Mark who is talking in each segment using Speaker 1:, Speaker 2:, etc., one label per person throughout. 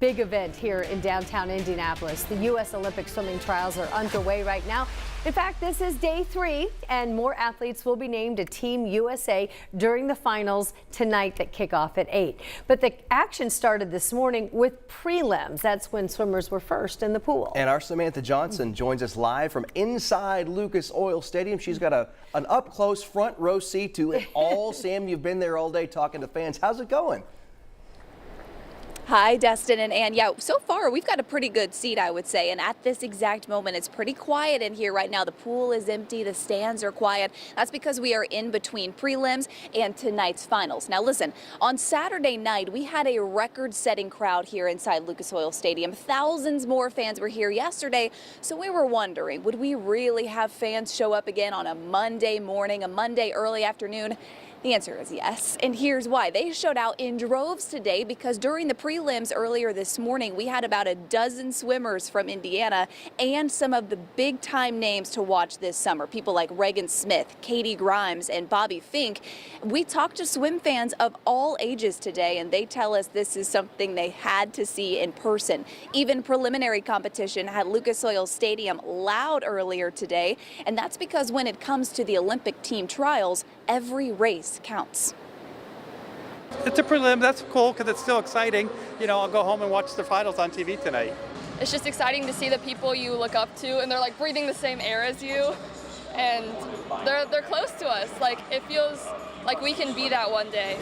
Speaker 1: Big event here in downtown Indianapolis. The U.S. Olympic swimming trials are underway right now. In fact, this is day 3, and more athletes will be named to Team USA during the finals tonight that kick off at 8. But the action started this morning with prelims. That's when swimmers were first in the pool.
Speaker 2: And our Samantha Johnson joins us live from inside Lucas Oil Stadium. She's got an up-close front row seat to it all. Sam, you've been there all day talking to fans. How's it going?
Speaker 3: Hi, Destin and Ann. Yeah, so far we've got a pretty good seat, I would say. And at this exact moment, it's pretty quiet in here right now. The pool is empty. The stands are quiet. That's because we are in between prelims and tonight's finals. Now, listen, on Saturday night, we had a record-setting crowd here inside Lucas Oil Stadium. Thousands more fans were here yesterday. So we were wondering, would we really have fans show up again on a Monday morning, a Monday early afternoon? The answer is yes, and here's why. They showed out in droves today because during the prelims earlier this morning, we had about a dozen swimmers from Indiana and some of the big-time names to watch this summer. People like Regan Smith, Grimes and Bobby Finke. We talked to swim fans of all ages today, and they tell us this is something they had to see in person. Even preliminary competition had Lucas Oil Stadium loud earlier today, and that's because when it comes to the Olympic team trials, every race counts.
Speaker 4: It's a prelim. That's cool because it's still exciting. You know, I'll go home and watch the finals on TV tonight.
Speaker 5: It's just exciting to see the people you look up to, and they're like breathing the same air as you, and they're close to us. Like, it feels like we can be that one day.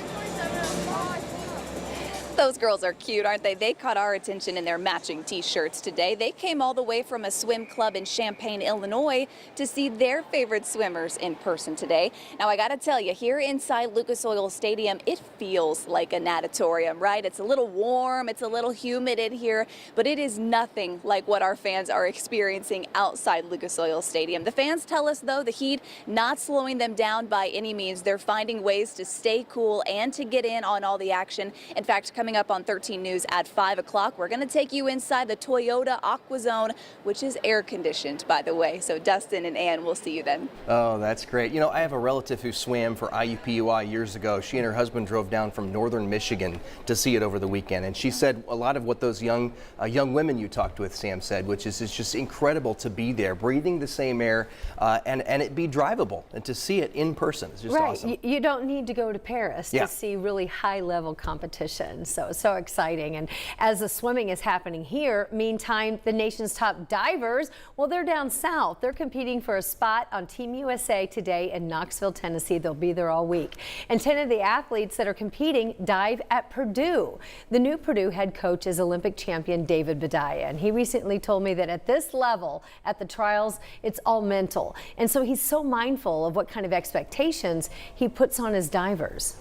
Speaker 3: Those girls are cute, aren't they? They caught our attention in their matching t-shirts today. They came all the way from a swim club in Champaign, Illinois to see their favorite swimmers in person today. Now, I gotta tell you, here inside Lucas Oil Stadium, it feels like a natatorium, right? It's a little warm, it's a little humid in here, but it is nothing like what our fans are experiencing outside Lucas Oil Stadium. The fans tell us, though, the heat not slowing them down by any means. They're finding ways to stay cool and to get in on all the action. In fact, coming up on 13 News at 5 o'clock, we're going to take you inside the Toyota Aqua Zone, which is air conditioned, by the way. So Dustin and Ann, we'll see you then.
Speaker 2: Oh, that's great. You know, I have a relative who swam for IUPUI years ago. She and her husband drove down from northern Michigan to see it over the weekend. And she said a lot of what those young women you talked with, Sam, said, which is it's just incredible to be there, breathing the same air and it be drivable. And to see it in person is just awesome.
Speaker 1: Right. You don't need to go to Paris to see really high-level competition. So exciting. And as the swimming is happening here, meantime, the nation's top divers, well, they're down south. They're competing for a spot on Team USA today in Knoxville, Tennessee. They'll be there all week. And 10 of the athletes that are competing dive at Purdue. The new Purdue head coach is Olympic champion David Bedaya, and he recently told me that at this level, at the trials, it's all mental. And so he's so mindful of what kind of expectations he puts on his divers.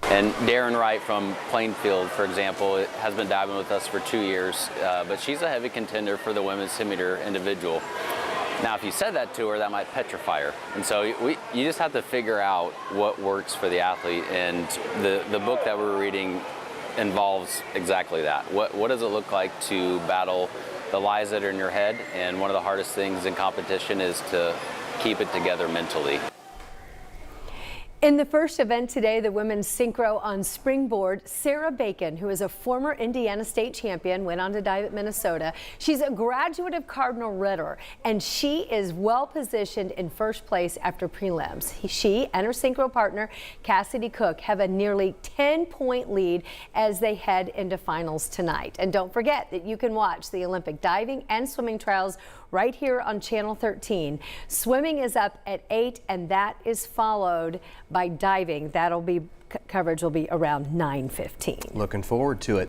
Speaker 6: And Darren Wright from Plainfield, for example, has been diving with us for 2 years, but she's a heavy contender for the women's 100-meter individual. Now, if you said that to her, that might petrify her. And so you just have to figure out what works for the athlete. And the book that we're reading involves exactly that. What does it look like to battle the lies that are in your head? And one of the hardest things in competition is to keep it together mentally.
Speaker 1: In the first event today, the women's synchro on springboard, Sarah Bacon, who is a former Indiana state champion, went on to dive at Minnesota. She's a graduate of Cardinal Ritter, and she is well positioned in first place after prelims. She and her synchro partner, Cassidy Cook, have a nearly 10-point lead as they head into finals tonight. And don't forget that you can watch the Olympic diving and swimming trials right here on Channel 13. Swimming is up at 8, and that is followed by diving. Coverage will be around 9:15.
Speaker 2: Looking forward to it.